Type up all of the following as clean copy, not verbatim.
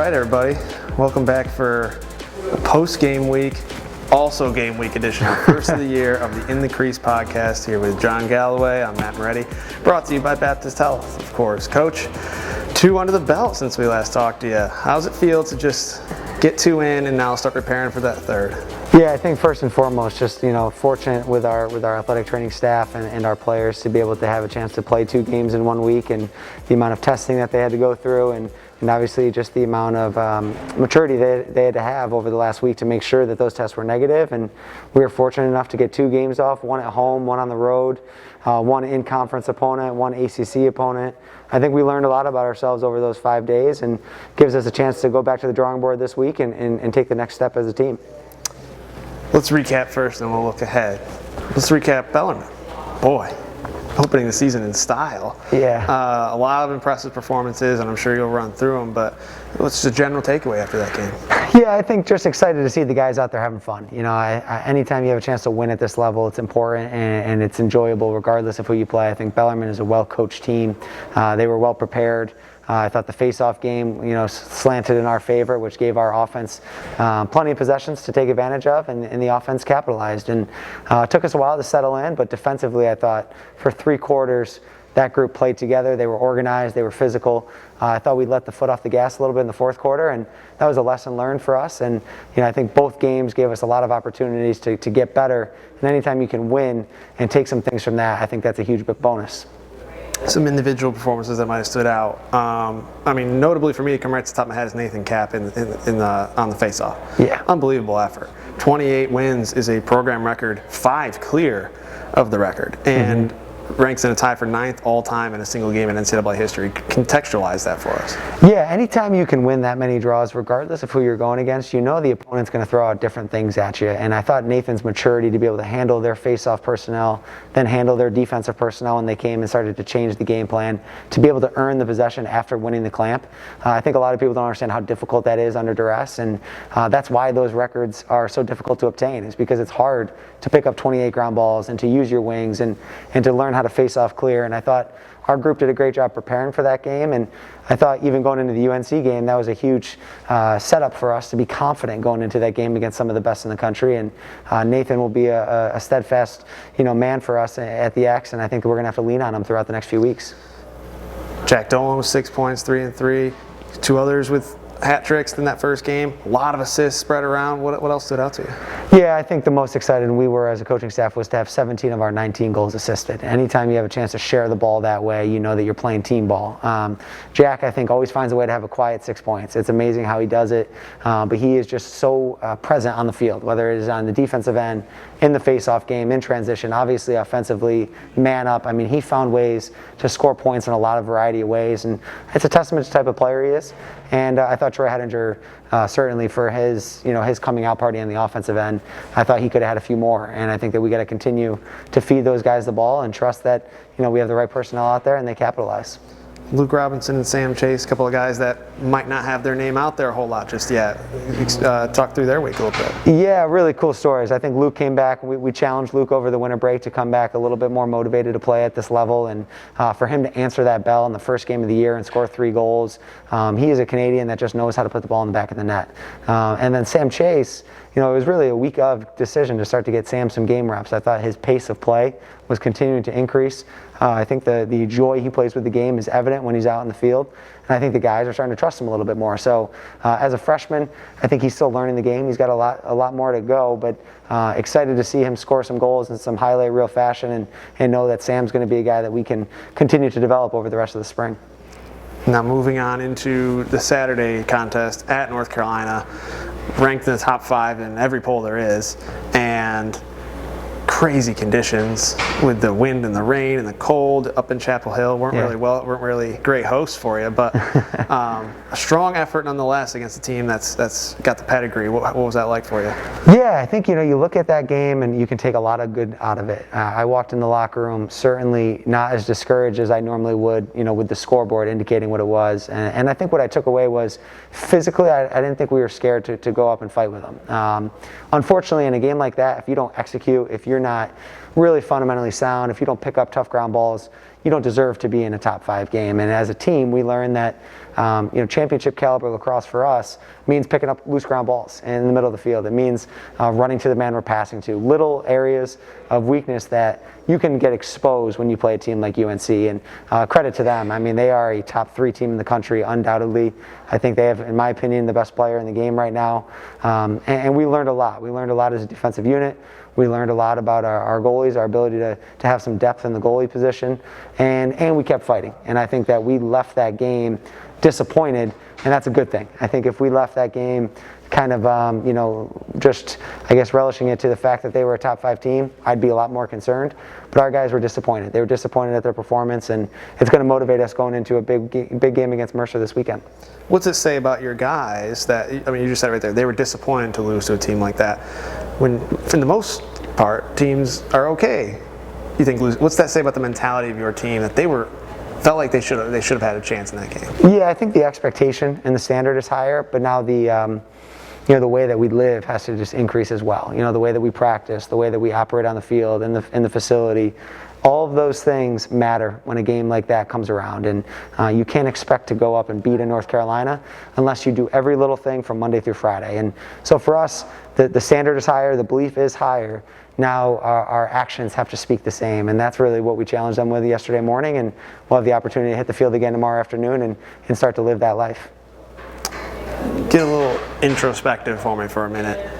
right, everybody. Welcome back for a post-game week, also game week edition, first of the year of the In the Crease podcast here with John Galloway. I'm Matt Moretti, brought to you by Baptist Health, of course. Coach, 2 under the belt since we last talked to you. How's it feel to just get 2 in and now start preparing for that 3rd? Yeah, I think first and foremost, just fortunate with our athletic training staff and our players to be able to have a chance to play 2 games in 1 week, and the amount of testing that they had to go through, and obviously just the amount of maturity they had to have over the last week to make sure that those tests were negative. And we were fortunate enough to get 2 games off, 1 at home, 1 on the road, 1 in-conference opponent, 1 ACC opponent. I think we learned a lot about ourselves over those 5 days and gives us a chance to go back to the drawing board this week and take the next step as a team. Let's recap first and we'll look ahead. Let's recap Bellarmine. Boy, opening the season in style. Yeah. A lot of impressive performances, and I'm sure you'll run through them, but what's the general takeaway after that game? Yeah, I think just excited to see the guys out there having fun. Anytime you have a chance to win at this level, it's important and it's enjoyable regardless of who you play. I think Bellarmine is a well-coached team. They were well prepared. I thought the face-off game, slanted in our favor, which gave our offense plenty of possessions to take advantage of, and the offense capitalized. And it took us a while to settle in, but defensively, I thought for 3 quarters, that group played together. They were organized. They were physical. I thought we let the foot off the gas a little bit in the 4th quarter, and that was a lesson learned for us. And I think both games gave us a lot of opportunities to get better. And anytime you can win and take some things from that, I think that's a huge bonus. Some individual performances that might have stood out. Notably for me, to come right to the top of my head is Nathan Capin on the face-off. Yeah. Unbelievable effort. 28 wins is a program record, 5 clear of the record, and ranks in a tie for 9th all-time in a single game in NCAA history. Contextualize that for us. Yeah, anytime you can win that many draws, regardless of who you're going against, the opponent's going to throw out different things at you. And I thought Nathan's maturity to be able to handle their face-off personnel, then handle their defensive personnel when they came and started to change the game plan, to be able to earn the possession after winning the clamp. I think a lot of people don't understand how difficult that is under duress, and that's why those records are so difficult to obtain, is because it's hard to pick up 28 ground balls and to use your wings and to learn how to face off clear. And I thought our group did a great job preparing for that game, and I thought even going into the UNC game, that was a huge setup for us to be confident going into that game against some of the best in the country. And Nathan will be a steadfast man for us at the X, and I think we're going to have to lean on him throughout the next few weeks. Jack Dolan with 6 points, 3 and 3. 2 others with hat tricks in that first game. A lot of assists spread around. What else stood out to you? Yeah, I think the most excited we were as a coaching staff was to have 17 of our 19 goals assisted. Anytime you have a chance to share the ball that way, you know that you're playing team ball. Jack, I think, always finds a way to have a quiet 6 points. It's amazing how he does it, but he is just so present on the field, whether it is on the defensive end, in the face-off game, in transition, obviously offensively, man up. He found ways to score points in a lot of variety of ways, and it's a testament to the type of player he is. And I thought Troy Hettinger, certainly for his coming out party on the offensive end, I thought he could have had a few more. And I think that we got to continue to feed those guys the ball and trust that we have the right personnel out there and they capitalize. Luke Robinson and Sam Chase, a couple of guys that might not have their name out there a whole lot just yet. Talk through their week a little bit. Yeah, really cool stories. I think Luke came back. We challenged Luke over the winter break to come back a little bit more motivated to play at this level, and for him to answer that bell in the first game of the year and score 3 goals. He is a Canadian that just knows how to put the ball in the back of the net. And then Sam Chase, it was really a week of decision to start to get Sam some game reps. I thought his pace of play was continuing to increase. I think the joy he plays with the game is evident when he's out in the field, and I think the guys are starting to trust him a little bit more. So as a freshman, I think he's still learning the game. He's got a lot more to go, but excited to see him score some goals in some highlight reel fashion, and know that Sam's going to be a guy that we can continue to develop over the rest of the spring. Now moving on into the Saturday contest at North Carolina, ranked in the top 5 in every poll there is, and crazy conditions with the wind and the rain and the cold up in Chapel Hill. weren't really great hosts for you, but a strong effort nonetheless against a team that's got the pedigree. What was that like for you? Yeah, I think you look at that game and you can take a lot of good out of it. I walked in the locker room certainly not as discouraged as I normally would, with the scoreboard indicating what it was. And I think what I took away was physically, I didn't think we were scared to go up and fight with them. Unfortunately, in a game like that, if you don't execute, if you're not really fundamentally sound, if you don't pick up tough ground balls, you don't deserve to be in a top 5 game. And as a team, we learned that championship caliber lacrosse for us means picking up loose ground balls in the middle of the field. It means running to the man we're passing to. Little areas of weakness that you can get exposed when you play a team like UNC. And credit to them. I mean, they are a top 3 team in the country, undoubtedly. I think they have, in my opinion, the best player in the game right now. And we learned a lot. We learned a lot as a defensive unit. We learned a lot about our goalies, our ability to have some depth in the goalie position, and we kept fighting. And I think that we left that game disappointed, and that's a good thing. I think if we left that game kind of, just, I guess, relishing it to the fact that they were a top 5 team, I'd be a lot more concerned. But our guys were disappointed. They were disappointed at their performance, and it's going to motivate us going into a big game against Mercer this weekend. What's it say about your guys that, I mean, you just said it right there, they were disappointed to lose to a team like that, when, for the most part, teams are okay, you think, lose? What's that say about the mentality of your team, that they felt like they should have had a chance in that game? Yeah, I think the expectation and the standard is higher, but now the way that we live has to just increase as well. The way that we practice, the way that we operate on the field, in the facility, all of those things matter when a game like that comes around. And you can't expect to go up and beat a North Carolina unless you do every little thing from Monday through Friday. And so for us, the standard is higher, the belief is higher. Now our actions have to speak the same, and that's really what we challenged them with yesterday morning, and we'll have the opportunity to hit the field again tomorrow afternoon and start to live that life. Get a little introspective for me for a minute.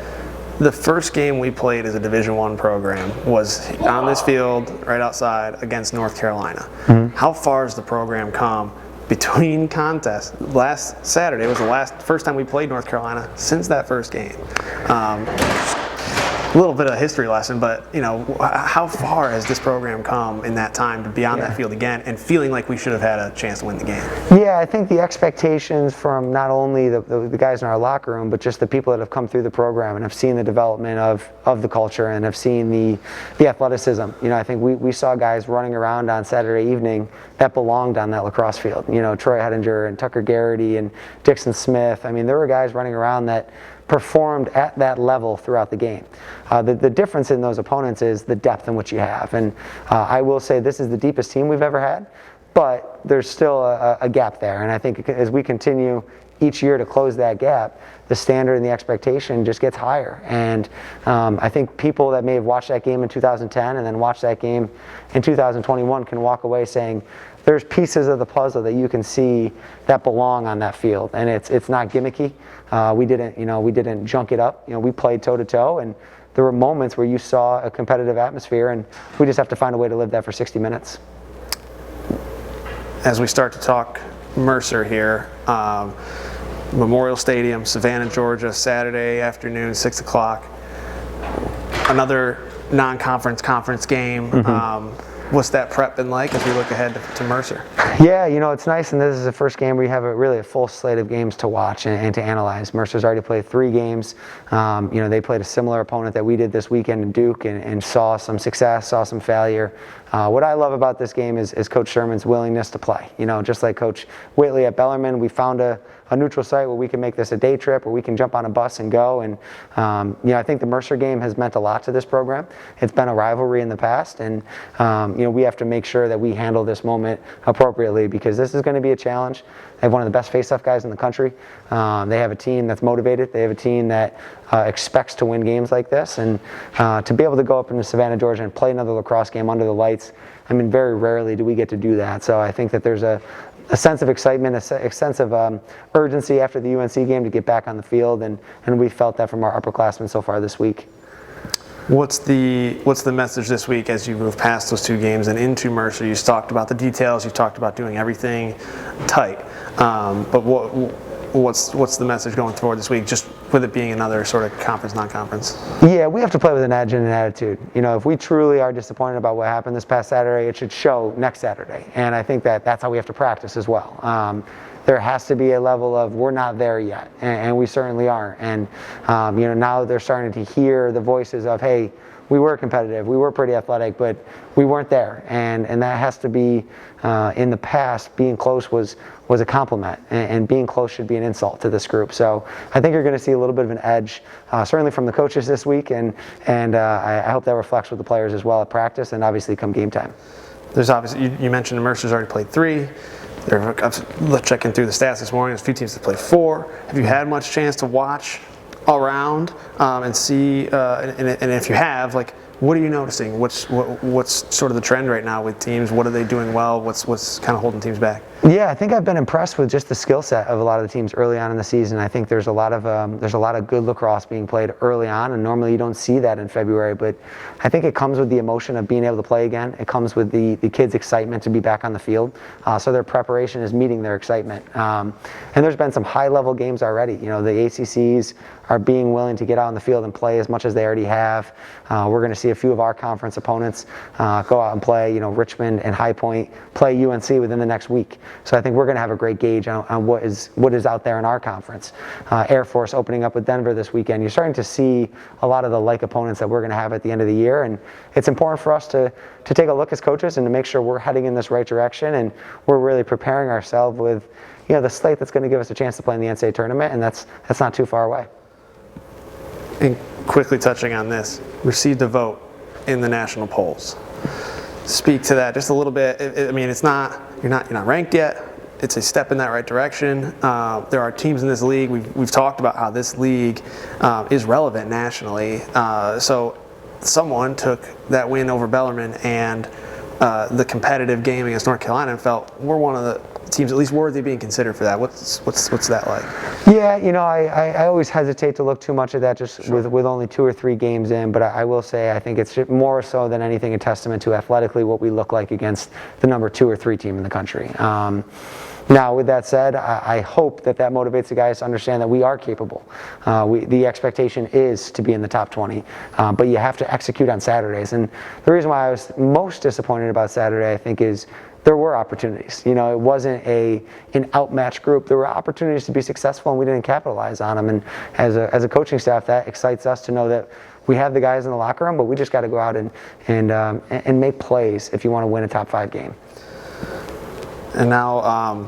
The first game we played as a Division I program was on this field right outside against North Carolina. Mm-hmm. How far has the program come between contests? Last Saturday was the first time we played North Carolina since that first game. A little bit of a history lesson, but how far has this program come in that time to be on that field again and feeling like we should have had a chance to win the game? Yeah, I think the expectations from not only the guys in our locker room, but just the people that have come through the program and have seen the development of the culture and have seen the athleticism. I think we saw guys running around on Saturday evening that belonged on that lacrosse field. Troy Hedinger and Tucker Garrity and Dixon Smith. I mean, there were guys running around that performed at that level throughout the game. The difference in those opponents is the depth in which you have. And I will say this is the deepest team we've ever had, but there's still a gap there. And I think as we continue each year to close that gap, the standard and the expectation just gets higher. And I think people that may have watched that game in 2010 and then watched that game in 2021 can walk away saying, there's pieces of the puzzle that you can see that belong on that field, and it's not gimmicky. We didn't junk it up. We played toe to toe, and there were moments where you saw a competitive atmosphere, and we just have to find a way to live that for 60 minutes. As we start to talk Mercer here, Memorial Stadium, Savannah, Georgia, Saturday afternoon, 6 o'clock. Another non-conference conference game. Mm-hmm. What's that prep been like as we look ahead to Mercer? Yeah, it's nice, and this is the first game where you have really a full slate of games to watch and to analyze. Mercer's already played 3 games. They played a similar opponent that we did this weekend in Duke and saw some success, saw some failure. What I love about this game is Coach Sherman's willingness to play. Just like Coach Whately at Bellarmine, we found a neutral site where we can make this a day trip, where we can jump on a bus and go. And I think the Mercer game has meant a lot to this program. It's been a rivalry in the past, and we have to make sure that we handle this moment appropriately, because this is going to be a challenge. They have one of the best face-off guys in the country. They have a team that's motivated. They have a team that expects to win games like this. And to be able to go up into Savannah, Georgia and play another lacrosse game under the lights, I mean, very rarely do we get to do that. So I think that there's a sense of excitement, a sense of urgency after the UNC game to get back on the field, and we felt that from our upperclassmen so far this week. What's the message this week as you move past those 2 games and into Mercer? You've talked about the details, you've talked about doing everything tight, but what's the message going forward this week, just with it being another sort of conference, non-conference? Yeah, we have to play with an edge and an attitude. If we truly are disappointed about what happened this past Saturday, it should show next Saturday. And I think that's how we have to practice as well. There has to be a level of we're not there yet, and we certainly aren't. And now they're starting to hear the voices of, hey, we were competitive, we were pretty athletic, but we weren't there. And that has to be, in the past, being close was a compliment, and being close should be an insult to this group. So I think you're going to see a little bit of an edge, certainly from the coaches this week, and I hope that reflects with the players as well at practice and obviously come game time. There's obviously, you mentioned Mercer's already played 3. Let's checking through the stats this morning. There's a few teams that played 4. Have you had much chance to watch around and see? And if you have, like, what are you noticing? What's sort of the trend right now with teams? What are they doing well? What's kind of holding teams back? Yeah, I think I've been impressed with just the skill set of a lot of the teams early on in the season. I think there's a lot of good lacrosse being played early on, and normally you don't see that in February. But I think it comes with the emotion of being able to play again. It comes with the kids' excitement to be back on the field. So their preparation is meeting their excitement. And there's been some high-level games already. You know, the ACCs are being willing to get out on the field and play as much as they already have. We're going to see a few of our conference opponents go out and play. You know, Richmond and High Point play UNC within the next week. So I think we're going to have a great gauge on what is out there in our conference. Air Force opening up with Denver this weekend. You're starting to see a lot of the like opponents that we're going to have at the end of the year, and it's important for us to take a look as coaches and to make sure we're heading in this right direction, and we're really preparing ourselves with, you know, the slate that's going to give us a chance to play in the NCAA tournament, and that's not too far away. And quickly touching on this, received a vote in the national polls. Speak to that just a little bit. I mean, it's not, you're not ranked yet. It's a step in that right direction. There are teams in this league. We've talked about how this league is relevant nationally. So someone took that win over Bellarmine and the competitive game against North Carolina and felt we're one of the teams at least worthy of being considered for that. What's that like? Yeah, you know, I always hesitate to look too much at that just with only 2 or 3 games in, but I will say I think it's more so than anything a testament to athletically what we look like against the number 2 or 3 team in the country. Now, with that said, I hope that motivates the guys to understand that we are capable. The expectation is to be in the top 20, but you have to execute on Saturdays. And the reason why I was most disappointed about Saturday, I think, is there were opportunities. You know, it wasn't an outmatched group. There were opportunities to be successful, and we didn't capitalize on them. And as a coaching staff, that excites us to know that we have the guys in the locker room, but we just got to go out and make plays if you want to win a top 5 game. And now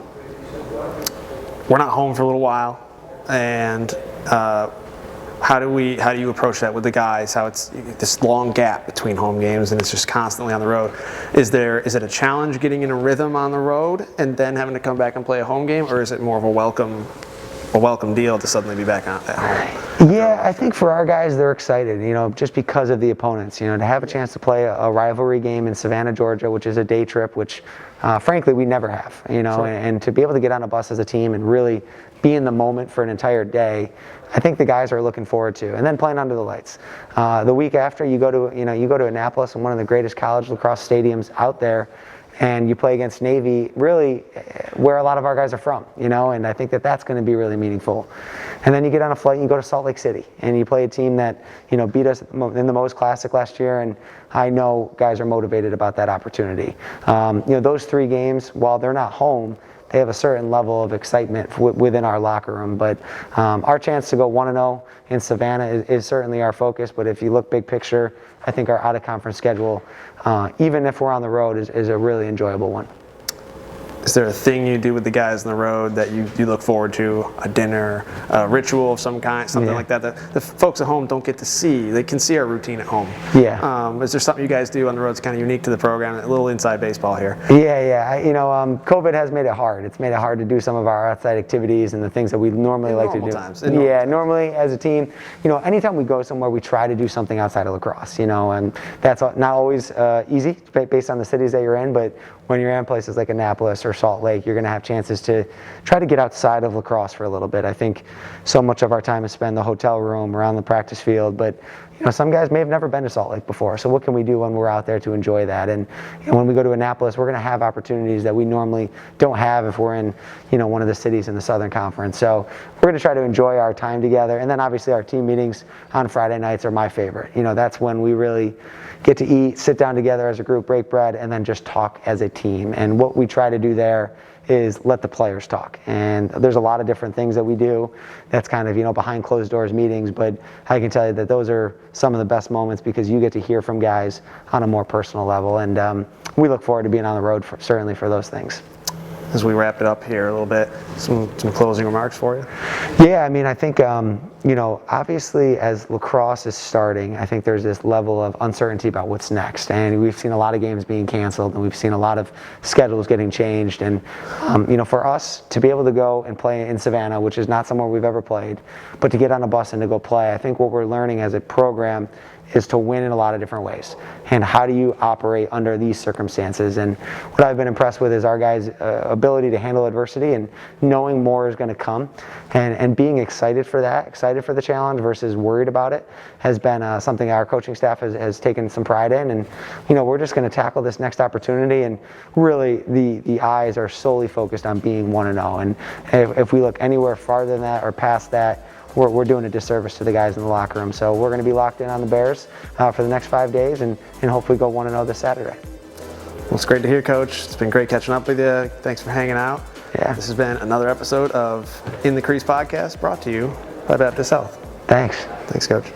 we're not home for a little while, and how do you approach that with the guys? How it's this long gap between home games and it's just constantly on the road. Is it a challenge getting in a rhythm on the road and then having to come back and play a home game, or is it more of a welcome deal to suddenly be back at home? Yeah, I think for our guys, they're excited, you know, just because of the opponents. You know, to have a chance to play a rivalry game in Savannah, Georgia, which is a day trip, which frankly we never have, you know, and to be able to get on a bus as a team and really be in the moment for an entire day, I think the guys are looking forward to. And then playing under the lights. The week after, you go to Annapolis, and one of the greatest college lacrosse stadiums out there, and you play against Navy, really where a lot of our guys are from, you know, and I think that's going to be really meaningful. And then you get on a flight and you go to Salt Lake City, and you play a team that, you know, beat us in the Moe's Classic last year, and I know guys are motivated about that opportunity. You know, those 3 games, while they're not home, they have a certain level of excitement within our locker room. But our chance to go 1-0 in Savannah is certainly our focus. But if you look big picture, I think our out-of-conference schedule, even if we're on the road, is a really enjoyable one. Is there a thing you do with the guys on the road that you look forward to? A dinner, a ritual of some kind, something like that the folks at home don't get to see. They can see our routine at home. Yeah. Is there something you guys do on the road that's kind of unique to the program? A little inside baseball here. Yeah. COVID has made it hard. It's made it hard to do some of our outside activities and the things that we normally like to do. Times. Normally as a team, you know, anytime we go somewhere, we try to do something outside of lacrosse, you know, and that's not always easy based on the cities that you're in, but when you're in places like Annapolis or Salt Lake, you're going to have chances to try to get outside of lacrosse for a little bit. I think so much of our time is spent in the hotel room, around the practice field, but you know, some guys may have never been to Salt Lake before, so what can we do when we're out there to enjoy that? And when we go to Annapolis, we're going to have opportunities that we normally don't have if we're in, you know, one of the cities in the Southern Conference. So we're going to try to enjoy our time together, and then obviously our team meetings on Friday nights are my favorite. You know, that's when we really get to eat, sit down together as a group, break bread, and then just talk as a team. And what we try to do there is let the players talk. And there's a lot of different things that we do that's kind of, you know, behind closed doors meetings, but I can tell you that those are some of the best moments because you get to hear from guys on a more personal level. And we look forward to being on the road certainly for those things. as we wrap it up here a little bit, some closing remarks for you? Yeah, I mean, I think, obviously as lacrosse is starting, I think there's this level of uncertainty about what's next. And we've seen a lot of games being canceled, and we've seen a lot of schedules getting changed. And, for us to be able to go and play in Savannah, which is not somewhere we've ever played, but to get on a bus and to go play, I think what we're learning as a program is to win in a lot of different ways. And how do you operate under these circumstances? And what I've been impressed with is our guys' ability to handle adversity and knowing more is going to come, and being excited for that, excited for the challenge versus worried about it, has been something our coaching staff has taken some pride in. And we're just going to tackle this next opportunity, and really the eyes are solely focused on being 1-0. And if we look anywhere farther than that or past that, we're doing a disservice to the guys in the locker room. So we're going to be locked in on the Bears for the next 5 days, and hopefully go 1-0 this Saturday. Well, it's great to hear, Coach. It's been great catching up with you. Thanks for hanging out. Yeah. This has been another episode of In the Crease podcast, brought to you by Baptist Health. Thanks. Thanks, Coach.